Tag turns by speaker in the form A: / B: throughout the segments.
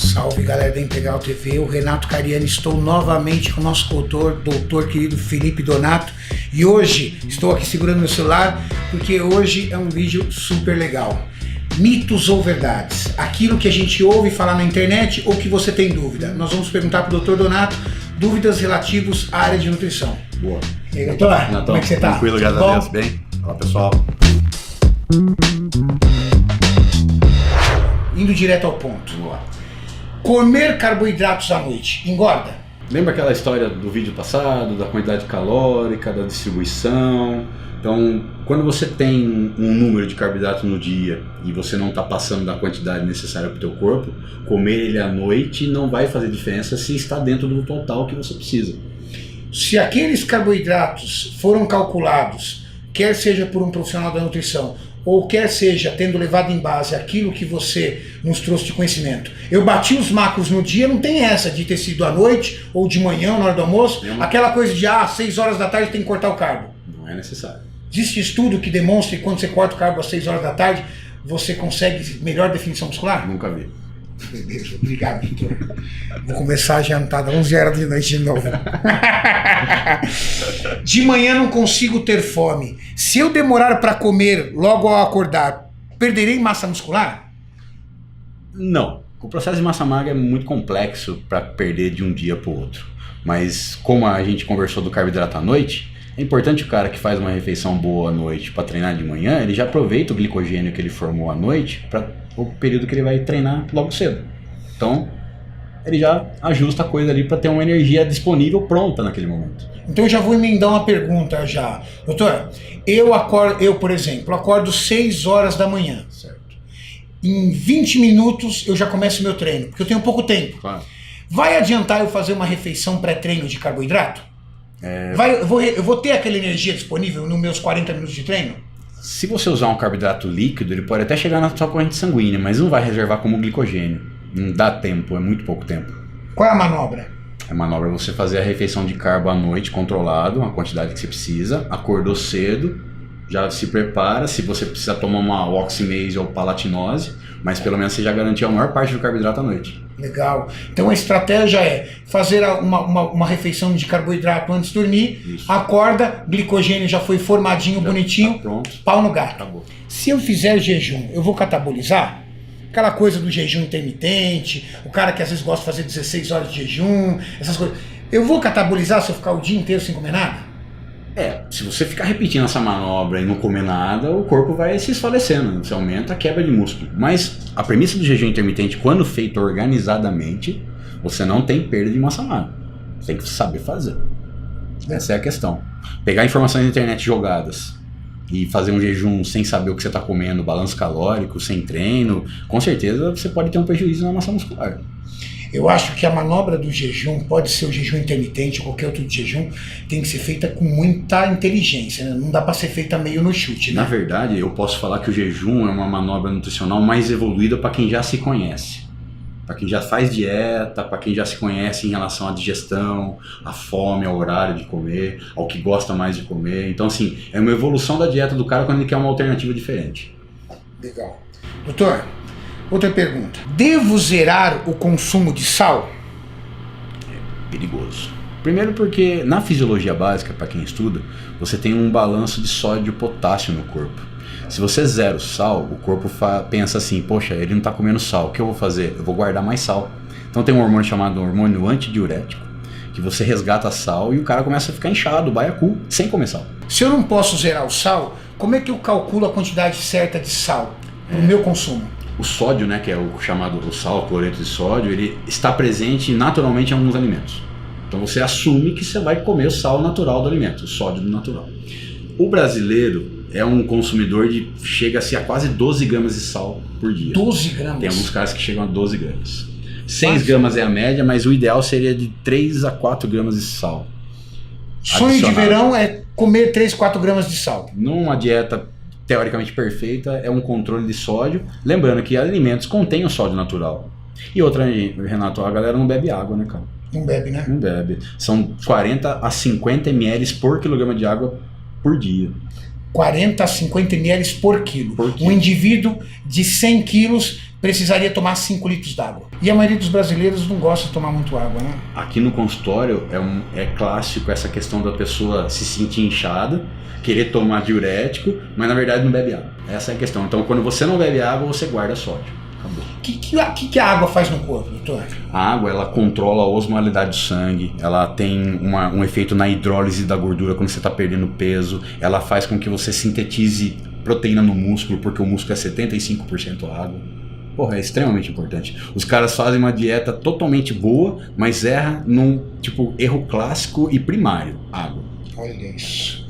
A: Salve galera da Integral TV, o Renato Cariani, estou novamente com o nosso doutor querido Felipe Donato e hoje estou aqui segurando meu celular porque hoje é um vídeo super legal. Mitos ou verdades? Aquilo que a gente ouve falar na internet ou que você tem dúvida? Nós vamos perguntar para o Dr. Donato dúvidas relativas à área de nutrição.
B: Boa.
A: E aí, doutor, como é que você está?
B: Tranquilo, graças a Deus, bem? Fala pessoal.
A: Indo direto ao ponto.
B: Vamos lá.
A: Comer carboidratos à noite engorda?
B: Lembra aquela história do vídeo passado, da quantidade calórica, da distribuição? Então, quando você tem um número de carboidrato no dia e você não está passando da quantidade necessária para o teu corpo, comer ele à noite não vai fazer diferença se está dentro do total que você precisa.
A: Se aqueles carboidratos foram calculados, quer seja por um profissional da nutrição, ou quer seja tendo levado em base aquilo que você nos trouxe de conhecimento, eu bati os macros no dia, não tem essa de ter sido à noite ou de manhã, na hora do almoço, aquela coisa de 6 horas da tarde tem que cortar o carbo.
B: Não é necessário.
A: Existe estudo que demonstra que quando você corta o carbo às 6 horas da tarde, você consegue melhor definição muscular?
B: Nunca vi.
A: Beleza, obrigado, doutor. Vou começar a jantar às 11 horas de noite de novo. De manhã não consigo ter fome. Se eu demorar para comer logo ao acordar, perderei massa muscular?
B: Não. O processo de massa magra é muito complexo para perder de um dia para o outro. Mas como a gente conversou do carboidrato à noite, é importante o cara que faz uma refeição boa à noite para treinar de manhã, ele já aproveita o glicogênio que ele formou à noite para o período que ele vai treinar logo cedo. Então, ele já ajusta a coisa ali para ter uma energia disponível pronta naquele momento.
A: Então eu já vou emendar uma pergunta já. Doutor, eu por exemplo, acordo 6 horas da manhã.
B: Certo.
A: Em 20 minutos eu já começo meu treino, porque eu tenho pouco tempo.
B: Claro.
A: Vai adiantar eu fazer uma refeição pré-treino de carboidrato? Eu vou ter aquela energia disponível nos meus 40 minutos de treino?
B: Se você usar um carboidrato líquido, ele pode até chegar na sua corrente sanguínea, mas não vai reservar como glicogênio. Não dá tempo, é muito pouco tempo.
A: Qual é a manobra?
B: A manobra é você fazer a refeição de carbo à noite, controlado, a quantidade que você precisa, acordou cedo, já se prepara, se você precisa tomar uma oximase ou palatinose, mas pelo menos você já garantiu a maior parte do carboidrato à noite.
A: Legal. Então a estratégia é fazer uma refeição de carboidrato antes de dormir, isso. Acorda, glicogênio já foi formadinho, já bonitinho, tá pronto. Pau no gato. Acabou. Se eu fizer jejum, eu vou catabolizar? Aquela coisa do jejum intermitente, o cara que às vezes gosta de fazer 16 horas de jejum, essas coisas. Eu vou catabolizar se eu ficar o dia inteiro sem comer nada?
B: Se você ficar repetindo essa manobra e não comer nada, o corpo vai se esfalecendo, você aumenta a quebra de músculo. Mas a premissa do jejum intermitente, quando feito organizadamente, você não tem perda de massa magra. Você tem que saber fazer. Essa é a questão. Pegar informações na internet jogadas e fazer um jejum sem saber o que você está comendo, balanço calórico, sem treino, com certeza você pode ter um prejuízo na massa muscular.
A: Eu acho que a manobra do jejum, pode ser o jejum intermitente ou qualquer outro jejum, tem que ser feita com muita inteligência, né? Não dá para ser feita meio no chute, né?
B: Na verdade, eu posso falar que o jejum é uma manobra nutricional mais evoluída para quem já se conhece. Para quem já faz dieta, para quem já se conhece em relação à digestão, à fome, ao horário de comer, ao que gosta mais de comer. Então, assim, é uma evolução da dieta do cara quando ele quer uma alternativa diferente.
A: Legal. Doutor, outra pergunta. Devo zerar o consumo de sal?
B: É perigoso. Primeiro porque na fisiologia básica, para quem estuda, você tem um balanço de sódio e potássio no corpo. Se você zera o sal, o corpo pensa assim, poxa, ele não está comendo sal, o que eu vou fazer? Eu vou guardar mais sal. Então tem um hormônio chamado hormônio antidiurético, que você resgata sal e o cara começa a ficar inchado, baiacu, sem comer sal.
A: Se eu não posso zerar o sal, como é que eu calculo a quantidade certa de sal no meu consumo?
B: O sódio, né, que é o chamado o sal, cloreto de sódio, ele está presente naturalmente em alguns alimentos. Então você assume que você vai comer o sal natural do alimento, o sódio do natural. O brasileiro é um consumidor chega-se a quase 12 gramas de sal por dia.
A: 12 gramas?
B: Tem alguns caras que chegam a 12 gramas. 6 gramas é a média, mas o ideal seria de 3 a 4 gramas de sal.
A: Sonho de verão é comer 3, 4 gramas de sal.
B: Numa dieta teoricamente perfeita, é um controle de sódio. Lembrando que alimentos contêm o sódio natural. E outra, Renato, a galera não bebe água, né, cara?
A: Não bebe, né?
B: Não bebe. São 40 a 50 ml por quilograma de água por dia.
A: 40 a 50 ml por quilo. Um indivíduo de 100 quilos precisaria tomar 5 litros d'água. E a maioria dos brasileiros não gosta de tomar muito água, né?
B: Aqui no consultório é clássico essa questão da pessoa se sentir inchada, querer tomar diurético, mas na verdade não bebe água. Essa é a questão. Então quando você não bebe água, você guarda sódio. Acabou.
A: O que a água faz no corpo, doutor?
B: A água, ela controla a osmolaridade do sangue, ela tem um efeito na hidrólise da gordura quando você está perdendo peso, ela faz com que você sintetize proteína no músculo, porque o músculo é 75% água. Porra, é extremamente importante. Os caras fazem uma dieta totalmente boa, mas erra num erro clássico e primário, água.
A: Olha isso.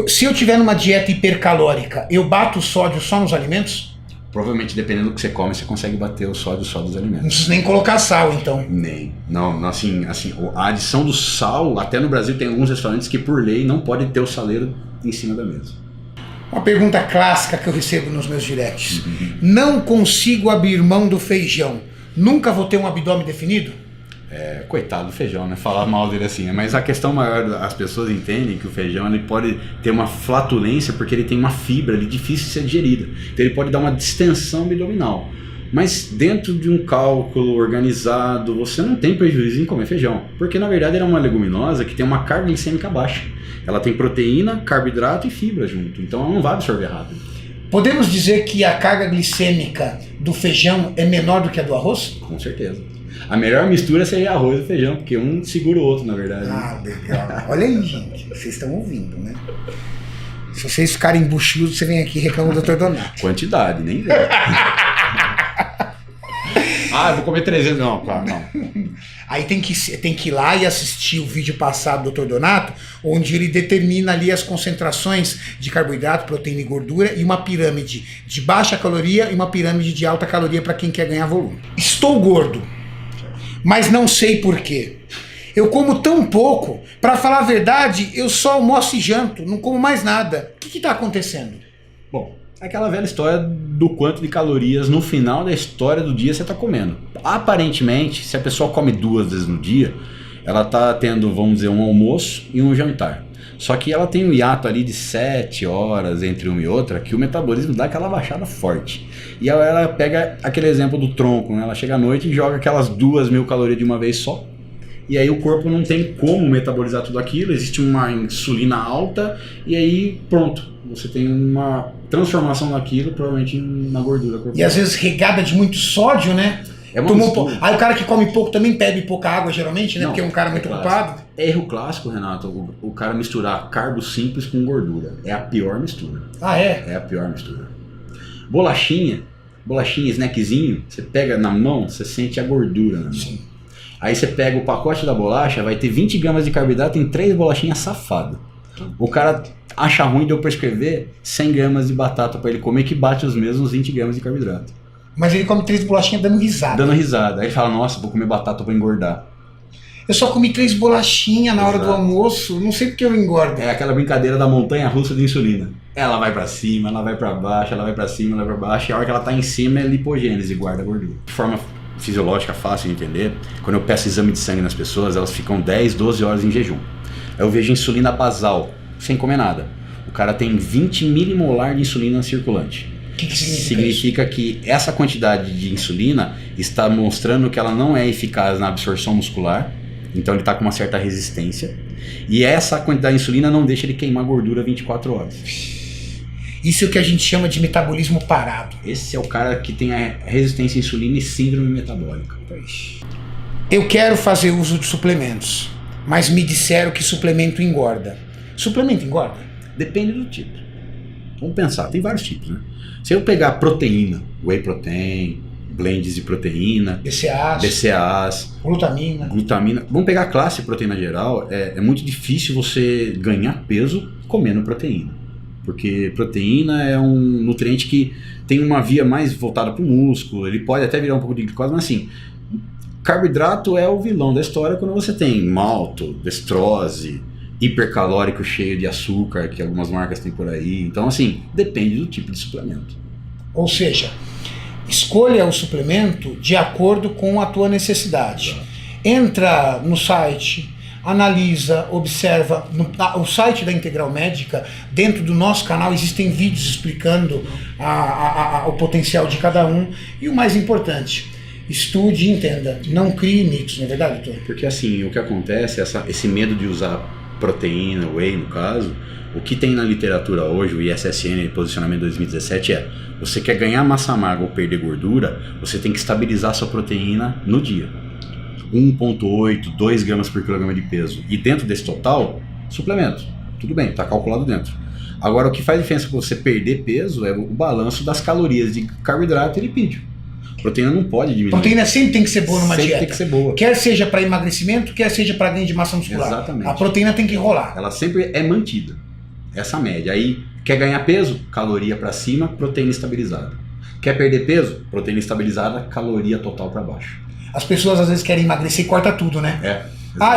A: Se eu tiver numa dieta hipercalórica, eu bato o sódio só nos alimentos?
B: Provavelmente, dependendo do que você come, você consegue bater o sódio só dos alimentos.
A: Não precisa nem colocar sal, então.
B: Nem. Não, assim, a adição do sal, até no Brasil tem alguns restaurantes que, por lei, não pode ter o saleiro em cima da mesa.
A: Uma pergunta clássica que eu recebo nos meus directs. Não consigo abrir mão do feijão. Nunca vou ter um abdômen definido?
B: Coitado do feijão, né? Falar mal dele assim, né? Mas a questão maior, as pessoas entendem que o feijão ele pode ter uma flatulência porque ele tem uma fibra ali difícil de ser digerida. Então ele pode dar uma distensão abdominal. Mas dentro de um cálculo organizado, você não tem prejuízo em comer feijão. Porque na verdade ele é uma leguminosa que tem uma carga glicêmica baixa. Ela tem proteína, carboidrato e fibra junto. Então ela não vai absorver rápido.
A: Podemos dizer que a carga glicêmica do feijão é menor do que a do arroz?
B: Com certeza. A melhor mistura seria arroz e feijão, porque um segura o outro, na verdade.
A: Ah, legal. Olha aí, gente. Vocês estão ouvindo, né? Se vocês ficarem embuchudos, você vem aqui e reclama do Dr. Donato.
B: Quantidade, nem vê. Eu vou comer 300. Não, claro, não.
A: Aí tem que ir lá e assistir o vídeo passado do Dr. Donato, onde ele determina ali as concentrações de carboidrato, proteína e gordura e uma pirâmide de baixa caloria e uma pirâmide de alta caloria para quem quer ganhar volume. Estou gordo, mas não sei por quê. Eu como tão pouco, para falar a verdade, eu só almoço e janto, não como mais nada. O que está acontecendo?
B: Bom, aquela velha história do quanto de calorias no final da história do dia você está comendo. Aparentemente, se a pessoa come 2 vezes no dia, ela está tendo, vamos dizer, um almoço e um jantar. Só que ela tem um hiato ali de 7 horas entre uma e outra, que o metabolismo dá aquela baixada forte. E ela pega aquele exemplo do tronco, né? Ela chega à noite e joga aquelas 2.000 calorias de uma vez só. E aí o corpo não tem como metabolizar tudo aquilo, existe uma insulina alta e aí pronto, você tem uma transformação daquilo provavelmente na gordura corporal.
A: E às vezes regada de muito sódio, né? Aí o cara que come pouco também bebe pouca água geralmente, né? Não, porque é um cara muito ocupado.
B: Erro clássico, Renato, o cara misturar carbo simples com gordura. É a pior mistura.
A: Ah, é?
B: É a pior mistura. Bolachinha, snackzinho, você pega na mão, você sente a gordura na mão. Sim. Aí você pega o pacote da bolacha, vai ter 20 gramas de carboidrato em 3 bolachinhas safadas. O cara acha ruim de eu prescrever 100 gramas de batata para ele comer, que bate os mesmos 20 gramas de carboidrato.
A: Mas ele come 3 bolachinhas dando risada.
B: Dando risada. Aí ele fala, nossa, vou comer batata pra engordar.
A: Eu só comi 3 bolachinhas na hora do almoço, não sei porque eu engordo.
B: É aquela brincadeira da montanha russa de insulina. Ela vai pra cima, ela vai pra baixo, ela vai pra cima, ela vai pra baixo, e a hora que ela tá em cima é lipogênese, guarda a gordura. De forma fisiológica, fácil de entender, quando eu peço exame de sangue nas pessoas, elas ficam 10, 12 horas em jejum. Aí eu vejo insulina basal, sem comer nada. O cara tem 20 milimolar de insulina circulante.
A: O que
B: significa que essa quantidade de insulina está mostrando que ela não é eficaz na absorção muscular, então ele está com uma certa resistência, e essa quantidade de insulina não deixa ele queimar gordura 24 horas.
A: Isso é o que a gente chama de metabolismo parado.
B: Esse é o cara que tem a resistência à insulina e síndrome metabólica.
A: Eu quero fazer uso de suplementos, mas me disseram que suplemento engorda. Suplemento engorda?
B: Depende do tipo. Vamos pensar, tem vários tipos, né? Se eu pegar proteína, whey protein, blends de proteína, BCAAs, glutamina, vamos pegar a classe proteína geral, é muito difícil você ganhar peso comendo proteína. Porque proteína é um nutriente que tem uma via mais voltada para o músculo, ele pode até virar um pouco de glicose, mas assim, carboidrato é o vilão da história quando você tem malto, destrose, hipercalórico cheio de açúcar, que algumas marcas têm por aí. Então, assim, depende do tipo de suplemento.
A: Ou seja, escolha o suplemento de acordo com a tua necessidade. Entra no site, analisa, observa. O site da Integral Médica, dentro do nosso canal, existem vídeos explicando o potencial de cada um. E o mais importante, estude e entenda. Não crie mitos, não é verdade, doutor?
B: Porque assim, o que acontece, esse medo de usar proteína, whey no caso, o que tem na literatura hoje, o ISSN, posicionamento 2017, você quer ganhar massa magra ou perder gordura, você tem que estabilizar sua proteína no dia. 1,8, 2 gramas por quilograma de peso. E dentro desse total, suplemento. Tudo bem, está calculado dentro. Agora, o que faz diferença para você perder peso é o balanço das calorias de carboidrato e lipídio. Proteína não pode diminuir.
A: Proteína sempre tem que ser boa numa dieta.
B: Sempre tem que ser boa.
A: Quer seja para emagrecimento, quer seja para ganho de massa muscular.
B: Exatamente.
A: A proteína tem que rolar.
B: Ela sempre é mantida. Essa média. Aí, quer ganhar peso? Caloria para cima, proteína estabilizada. Quer perder peso? Proteína estabilizada, caloria total para baixo.
A: As pessoas às vezes querem emagrecer e corta tudo, né?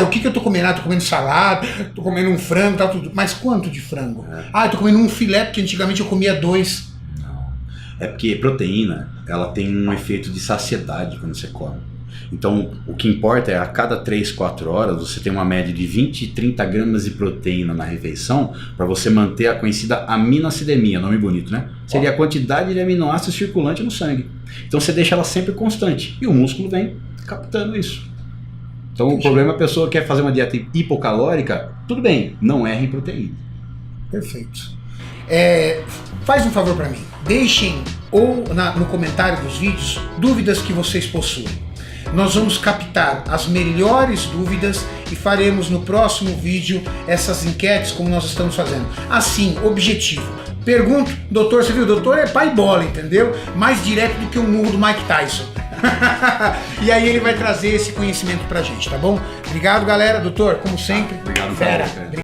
A: O que eu tô comendo? Eu tô comendo salada, tô comendo um frango, tal, tudo. Mas quanto de frango? Eu tô comendo um filé, porque antigamente eu comia 2.
B: Não. É porque proteína, ela tem um efeito de saciedade quando você come. Então, o que importa é a cada 3, 4 horas você tem uma média de 20, 30 gramas de proteína na refeição para você manter a conhecida aminoacidemia, nome bonito, né? Seria a quantidade de aminoácidos circulante no sangue. Então você deixa ela sempre constante e o músculo vem captando isso. Então o problema é a pessoa quer fazer uma dieta hipocalórica, tudo bem, não erra em proteína.
A: Perfeito. Faz um favor para mim, deixem no comentário dos vídeos dúvidas que vocês possuem. Nós vamos captar as melhores dúvidas e faremos no próximo vídeo essas enquetes como nós estamos fazendo. Assim, objetivo. Pergunto, doutor, você viu, o doutor é pai bola, entendeu? Mais direto do que o murro do Mike Tyson. E aí ele vai trazer esse conhecimento pra gente, tá bom? Obrigado, galera. Doutor, como sempre.
B: Obrigado,
A: fera.